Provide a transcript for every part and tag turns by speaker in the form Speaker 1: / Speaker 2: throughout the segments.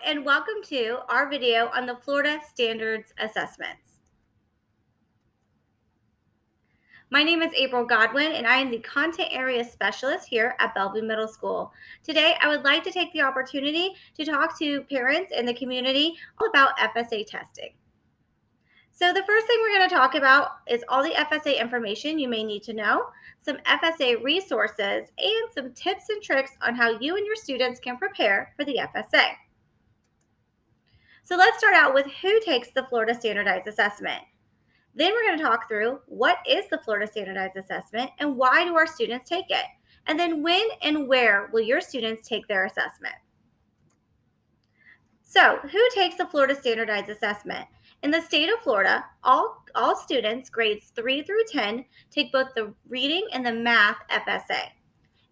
Speaker 1: and welcome to our video on the Florida Standards Assessments. My name is April Godwin, and I am the Content Area Specialist here at Bellevue Middle School. Today, I would like to take the opportunity to talk to parents in the community all about FSA testing. So the first thing we're going to talk about is all the FSA information you may need to know, some FSA resources, and some tips and tricks on how you and your students can prepare for the FSA. So let's start out with who takes the Florida Standardized Assessment. Then we're going to talk through what is the Florida Standardized Assessment and why do our students take it? And then when and where will your students take their assessment? So who takes the Florida Standardized Assessment? In the state of Florida, all students grades 3 through 10 take both the reading and the math FSA.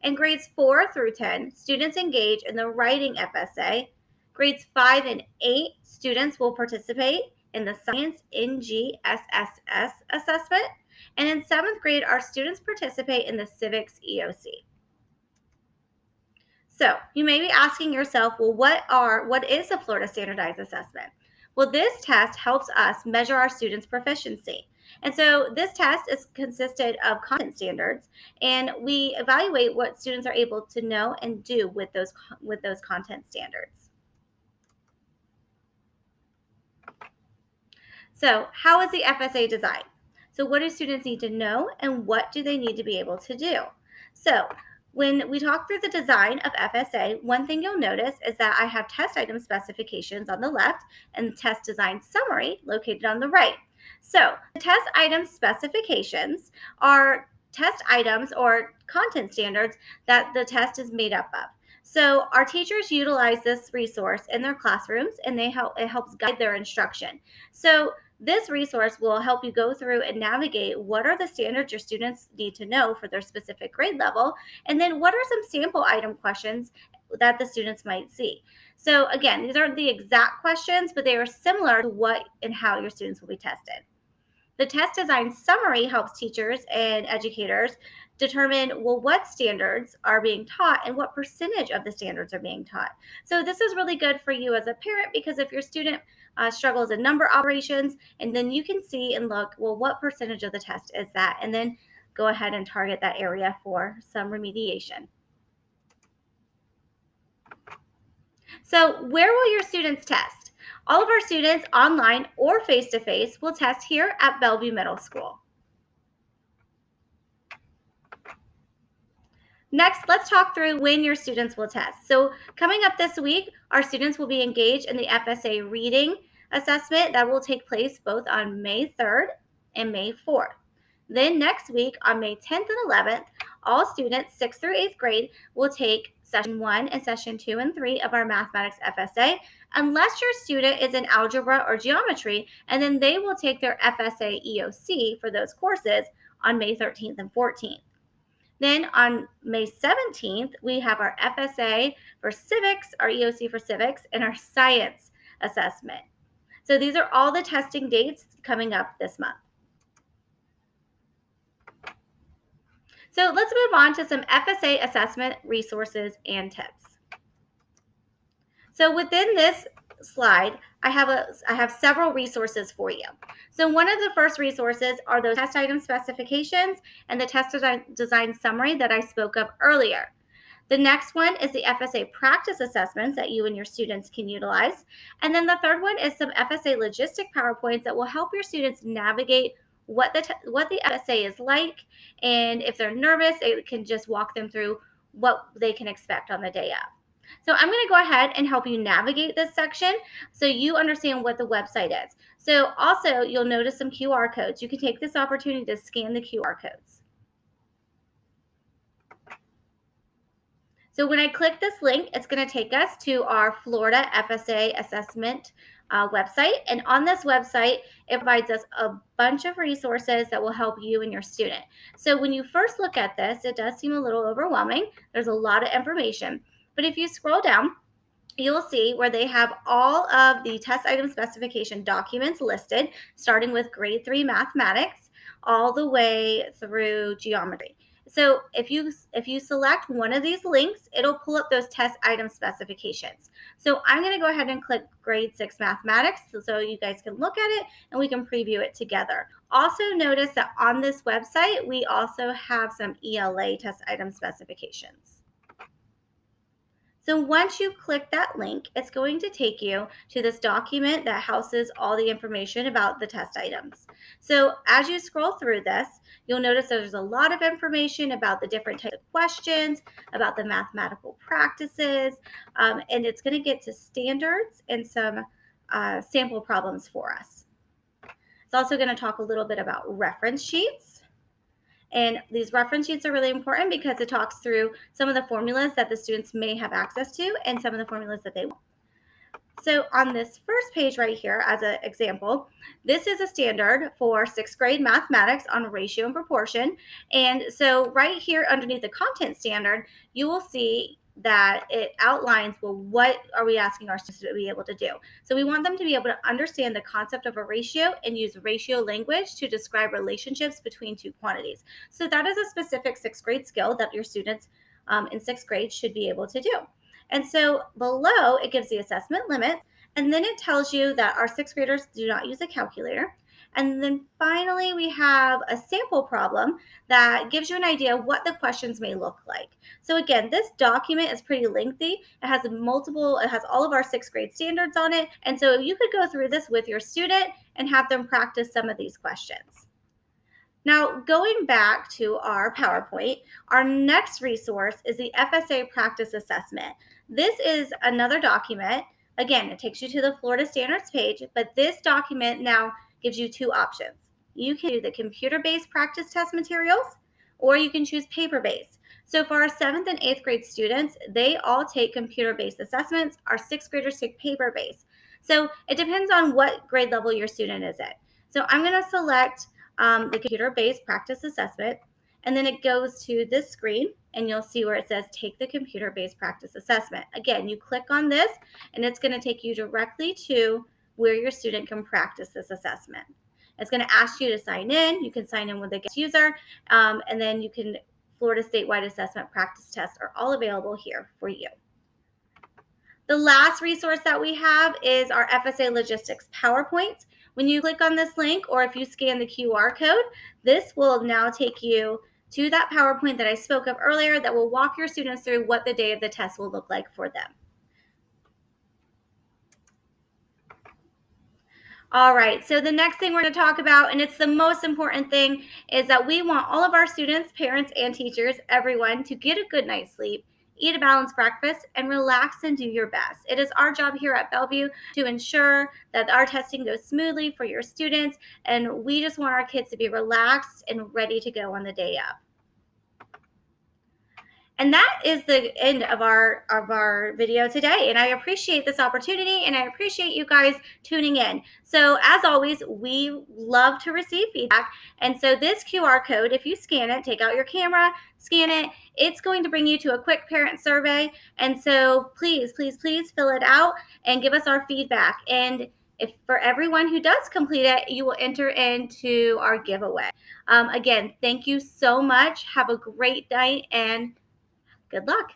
Speaker 1: In grades 4 through 10, students engage in the writing FSA. Grades 5 and 8, students will participate in the Science NGSSS assessment. And in 7th grade, our students participate in the Civics EOC. So you may be asking yourself, well, what is a Florida Standardized Assessment? Well, this test helps us measure our students' proficiency. And so this test is consisted of content standards, and we evaluate what students are able to know and do with those content standards. So how is the FSA designed? So what do students need to know and what do they need to be able to do? So when we talk through the design of FSA, one thing you'll notice is that I have test item specifications on the left and test design summary located on the right. So the test item specifications are test items or content standards that the test is made up of. So our teachers utilize this resource in their classrooms, and it helps guide their instruction. So this resource will help you go through and navigate what are the standards your students need to know for their specific grade level, and then what are some sample item questions that the students might see. So again, these aren't the exact questions, but they are similar to what and how your students will be tested. The test design summary helps teachers and educators determine, well, what standards are being taught and what percentage of the standards are being taught. So this is really good for you as a parent, because if your student struggles in number operations, and then you can see and look, well, what percentage of the test is that? And then go ahead and target that area for some remediation. So where will your students test? All of our students, online or face-to-face, will test here at Bellevue Middle School. Next, let's talk through when your students will test. So coming up this week, our students will be engaged in the FSA reading assessment that will take place both on May 3rd and May 4th. Then next week on May 10th and 11th, all students 6th through 8th grade will take session 1 and session 2 and 3 of our mathematics FSA, unless your student is in algebra or geometry, and then they will take their FSA EOC for those courses on May 13th and 14th. Then on May 17th, we have our FSA for civics, our EOC for civics, and our science assessment. So these are all the testing dates coming up this month. So let's move on to some FSA assessment resources and tips. So within this slide, I have several resources for you. So one of the first resources are those test item specifications and the test design summary that I spoke of earlier. The next one is the FSA practice assessments that you and your students can utilize. And then the third one is some FSA logistic PowerPoints that will help your students navigate what the FSA is like, and if they're nervous, it can just walk them through what they can expect on the day of. So I'm going to go ahead and help you navigate this section so you understand what the website is. So also, you'll notice some QR codes. You can take this opportunity to scan the QR codes. So when I click this link, it's going to take us to our Florida FSA assessment website. And on this website, it provides us a bunch of resources that will help you and your student. So when you first look at this, it does seem a little overwhelming. There's a lot of information. But if you scroll down, you'll see where they have all of the test item specification documents listed, starting with grade 3 mathematics all the way through geometry. So if you select one of these links, it'll pull up those test item specifications. So I'm going to go ahead and click grade 6 mathematics so you guys can look at it and we can preview it together. Also notice that on this website, we also have some ELA test item specifications. So once you click that link, it's going to take you to this document that houses all the information about the test items. So as you scroll through this, you'll notice there's a lot of information about the different types of questions, about the mathematical practices, and it's going to get to standards and some sample problems for us. It's also going to talk a little bit about reference sheets. And these reference sheets are really important because it talks through some of the formulas that the students may have access to and some of the formulas that they won't. So on this first page right here, as an example, this is a standard for 6th grade mathematics on ratio and proportion. And so right here underneath the content standard, you will see that it outlines, well, what are we asking our students to be able to do? So we want them to be able to understand the concept of a ratio and use ratio language to describe relationships between two quantities. So that is a specific 6th grade skill that your students in 6th grade should be able to do. And so below, it gives the assessment limit, and then it tells you that our 6th graders do not use a calculator. And then finally, we have a sample problem that gives you an idea of what the questions may look like. So again, this document is pretty lengthy. It has all of our 6th grade standards on it. And so you could go through this with your student and have them practice some of these questions. Now, going back to our PowerPoint, our next resource is the FSA Practice Assessment. This is another document. Again, it takes you to the Florida Standards page, but this document now gives you two options. You can do the computer-based practice test materials, or you can choose paper-based. So for our 7th and 8th grade students, they all take computer-based assessments. Our 6th graders take paper-based. So it depends on what grade level your student is at. So I'm going to select the computer-based practice assessment, and then it goes to this screen and you'll see where it says take the computer-based practice assessment. Again, you click on this and it's going to take you directly to where your student can practice this assessment. It's going to ask you to sign in. You can sign in with a guest user, and then you can Florida statewide assessment practice tests are all available here for you. The last resource that we have is our FSA Logistics PowerPoint. When you click on this link, or if you scan the QR code, this will now take you to that PowerPoint that I spoke of earlier that will walk your students through what the day of the test will look like for them. All right, so the next thing we're going to talk about, and it's the most important thing, is that we want all of our students, parents, and teachers, everyone, to get a good night's sleep, eat a balanced breakfast, and relax and do your best. It is our job here at Bellevue to ensure that our testing goes smoothly for your students, and we just want our kids to be relaxed and ready to go on the day of. And that is the end of our video today. And I appreciate this opportunity and I appreciate you guys tuning in. So as always, we love to receive feedback. And so this QR code, if you scan it, take out your camera, scan it, it's going to bring you to a quick parent survey. And so please, please, please fill it out and give us our feedback. And if for everyone who does complete it, you will enter into our giveaway. Again, thank you so much. Have a great night and good luck.